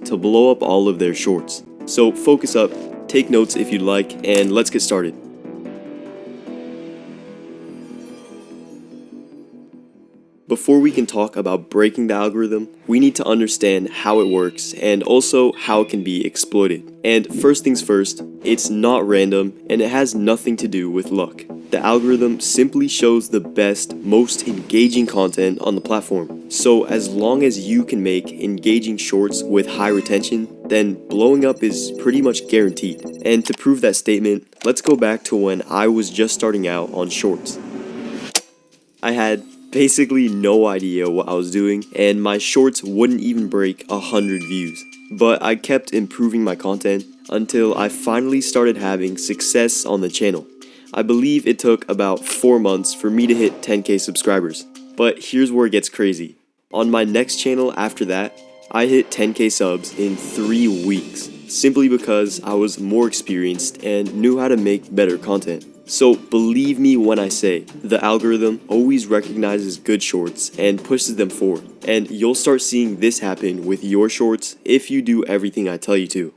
to blow up all of their shorts. So focus up, take notes if you'd like, and let's get started. Before we can talk about breaking the algorithm, we need to understand how it works and also how it can be exploited. And first things first, it's not random and it has nothing to do with luck. The algorithm simply shows the best, most engaging content on the platform. So as long as you can make engaging shorts with high retention, then blowing up is pretty much guaranteed. And to prove that statement, let's go back to when I was just starting out on shorts. I had basically no idea what I was doing, and my shorts wouldn't even break 100 views. But I kept improving my content until I finally started having success on the channel. I believe it took about 4 months for me to hit 10k subscribers. But here's where it gets crazy. On my next channel after that, I hit 10k subs in 3 weeks, simply because I was more experienced and knew how to make better content. So believe me when I say, the algorithm always recognizes good shorts and pushes them forward. And you'll start seeing this happen with your shorts if you do everything I tell you to.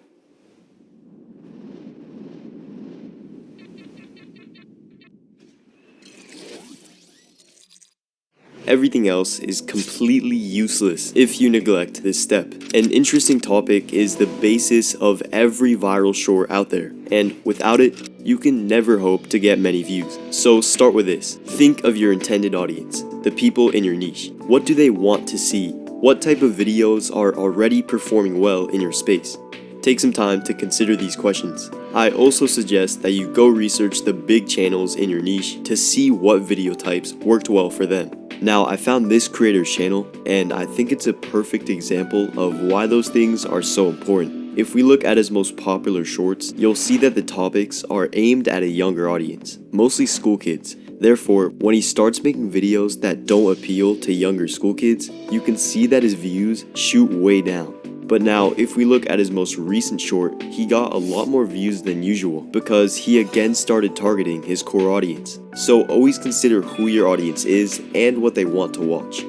Everything else is completely useless if you neglect this step. An interesting topic is the basis of every viral short out there, and without it, you can never hope to get many views. So start with this. Think of your intended audience, the people in your niche. What do they want to see? What type of videos are already performing well in your space? Take some time to consider these questions. I also suggest that you go research the big channels in your niche to see what video types worked well for them. Now, I found this creator's channel, and I think it's a perfect example of why those things are so important. If we look at his most popular shorts, you'll see that the topics are aimed at a younger audience, mostly school kids. Therefore, when he starts making videos that don't appeal to younger school kids, you can see that his views shoot way down. But now, if we look at his most recent short, he got a lot more views than usual because he again started targeting his core audience. So always consider who your audience is and what they want to watch.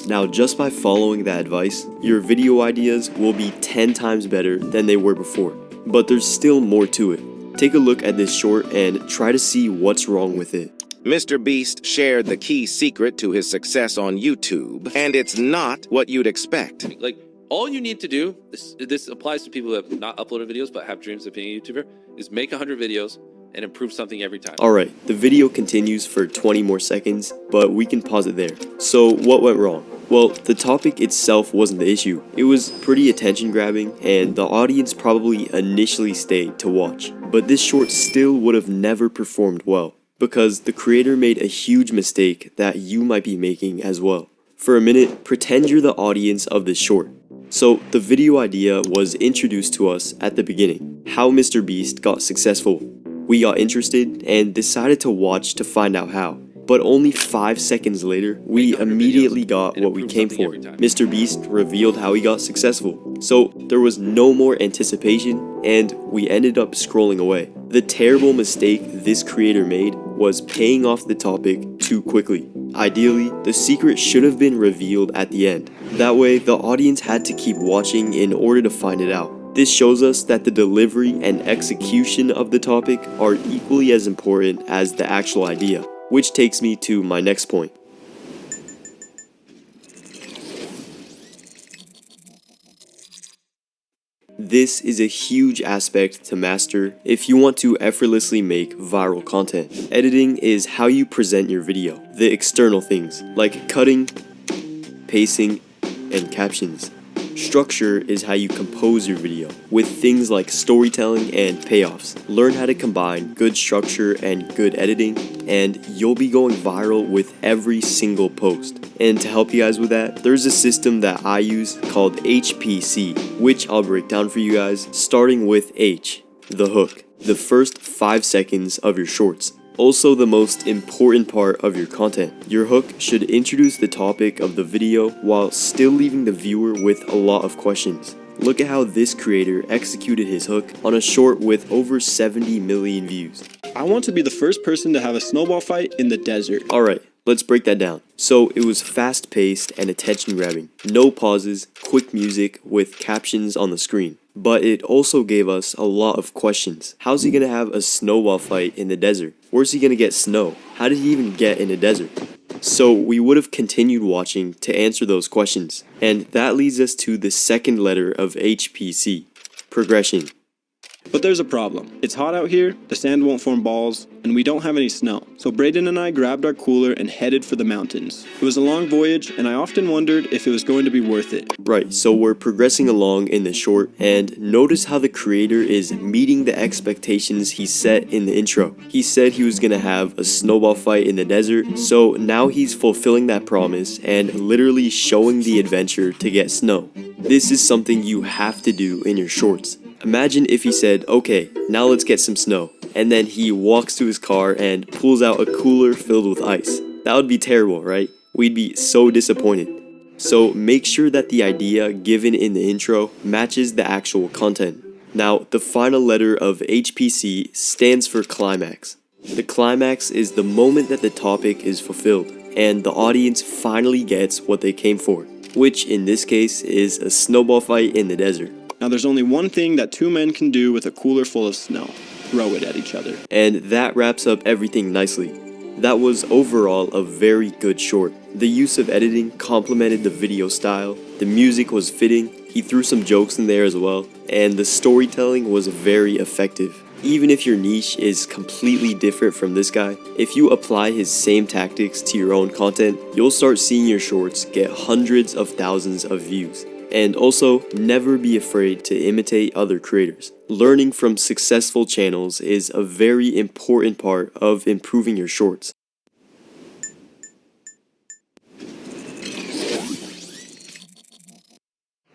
Now, just by following that advice, your video ideas will be 10 times better than they were before. But there's still more to it. Take a look at this short and try to see what's wrong with it. Mr. Beast shared the key secret to his success on YouTube, and it's not what you'd expect. All you need to do, this applies to people who have not uploaded videos but have dreams of being a YouTuber, is make 100 videos and improve something every time. Alright, the video continues for 20 more seconds, but we can pause it there. So what went wrong? Well, the topic itself wasn't the issue. It was pretty attention grabbing, and the audience probably initially stayed to watch. But this short still would have never performed well, because the creator made a huge mistake that you might be making as well. For a minute, pretend you're the audience of this short. So the video idea was introduced to us at the beginning, how Mr. Beast got successful. We got interested and decided to watch to find out how. But only 5 seconds later, we immediately got what we came for. Mr. Beast revealed how he got successful. So there was no more anticipation and we ended up scrolling away. The terrible mistake this creator made was paying off the topic too quickly. Ideally, the secret should have been revealed at the end. That way, the audience had to keep watching in order to find it out. This shows us that the delivery and execution of the topic are equally as important as the actual idea. Which takes me to my next point. This is a huge aspect to master if you want to effortlessly make viral content. Editing is how you present your video, the external things like cutting, pacing, and captions. Structure is how you compose your video, with things like storytelling and payoffs. Learn how to combine good structure and good editing, and you'll be going viral with every single post. And to help you guys with that, there's a system that I use called HPC, which I'll break down for you guys, starting with H, the hook, the first 5 seconds of your shorts. Also the most important part of your content. Your hook should introduce the topic of the video while still leaving the viewer with a lot of questions. Look at how this creator executed his hook on a short with over 70 million views. I want to be the first person to have a snowball fight in the desert. Alright, Let's break that down. So it was fast-paced and attention-grabbing. No pauses, quick music with captions on the screen. But it also gave us a lot of questions. How's he gonna have a snowball fight in the desert? Where's he gonna get snow? How did he even get in a desert? So we would have continued watching to answer those questions. And that leads us to the second letter of HPC, progression. But there's a problem. It's hot out here, the sand won't form balls, and we don't have any snow. So Braden and I grabbed our cooler and headed for the mountains. It was a long voyage, and I often wondered if it was going to be worth it. Right, so we're progressing along in the short, and notice how the creator is meeting the expectations he set in the intro. He said he was gonna have a snowball fight in the desert, so now he's fulfilling that promise and literally showing the adventure to get snow. This is something you have to do in your shorts. Imagine if he said, okay, now let's get some snow, and then he walks to his car and pulls out a cooler filled with ice. That would be terrible, right? We'd be so disappointed. So make sure that the idea given in the intro matches the actual content. Now, the final letter of HPC stands for climax. The climax is the moment that the topic is fulfilled, and the audience finally gets what they came for, which in this case is a snowball fight in the desert. Now there's only one thing that two men can do with a cooler full of snow. Throw it at each other. And that wraps up everything nicely. That was overall a very good short. The use of editing complemented the video style, the music was fitting, he threw some jokes in there as well, and the storytelling was very effective. Even if your niche is completely different from this guy, if you apply his same tactics to your own content, you'll start seeing your shorts get hundreds of thousands of views. And also, never be afraid to imitate other creators. Learning from successful channels is a very important part of improving your shorts.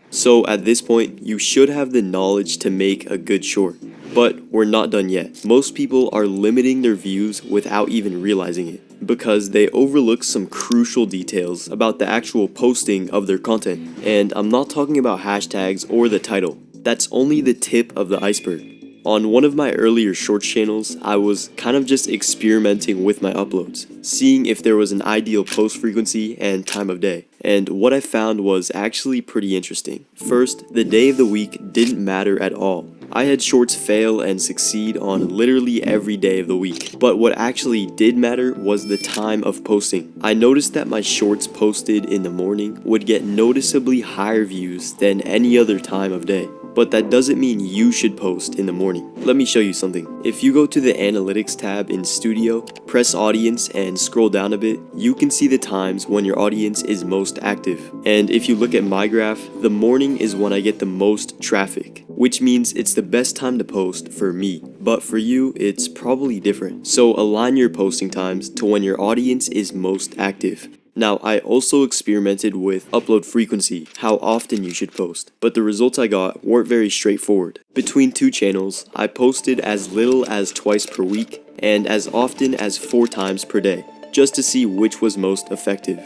So at this point, you should have the knowledge to make a good short. But we're not done yet. Most people are limiting their views without even realizing it, because they overlook some crucial details about the actual posting of their content. And I'm not talking about hashtags or the title. That's only the tip of the iceberg. On one of my earlier shorts channels, I was kind of just experimenting with my uploads, seeing if there was an ideal post frequency and time of day. And what I found was actually pretty interesting. First, the day of the week didn't matter at all. I had shorts fail and succeed on literally every day of the week. But what actually did matter was the time of posting. I noticed that my shorts posted in the morning would get noticeably higher views than any other time of day. But that doesn't mean you should post in the morning. Let me show you something. If you go to the Analytics tab in Studio, press Audience and scroll down a bit, you can see the times when your audience is most active. And if you look at my graph, the morning is when I get the most traffic, which means it's the best time to post for me. But for you, it's probably different. So align your posting times to when your audience is most active. Now, I also experimented with upload frequency, how often you should post, but the results I got weren't very straightforward. Between two channels, I posted as little as twice per week and as often as 4 times per day, just to see which was most effective.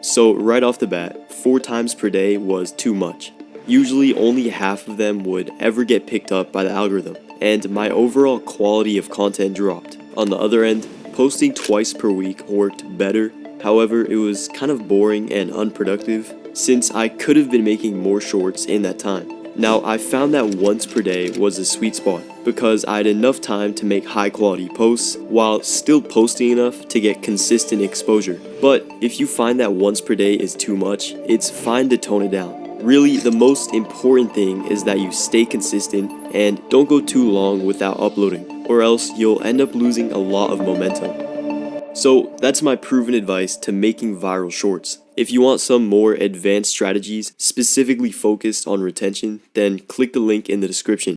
So right off the bat, 4 times per day was too much. Usually only half of them would ever get picked up by the algorithm, and my overall quality of content dropped. On the other end, posting twice per week worked better. However, it was kind of boring and unproductive since I could have been making more shorts in that time. Now, I found that once per day was a sweet spot because I had enough time to make high quality posts while still posting enough to get consistent exposure. But if you find that once per day is too much, it's fine to tone it down. Really, the most important thing is that you stay consistent and don't go too long without uploading, or else you'll end up losing a lot of momentum. So that's my proven advice to making viral shorts. If you want some more advanced strategies specifically focused on retention, then click the link in the description.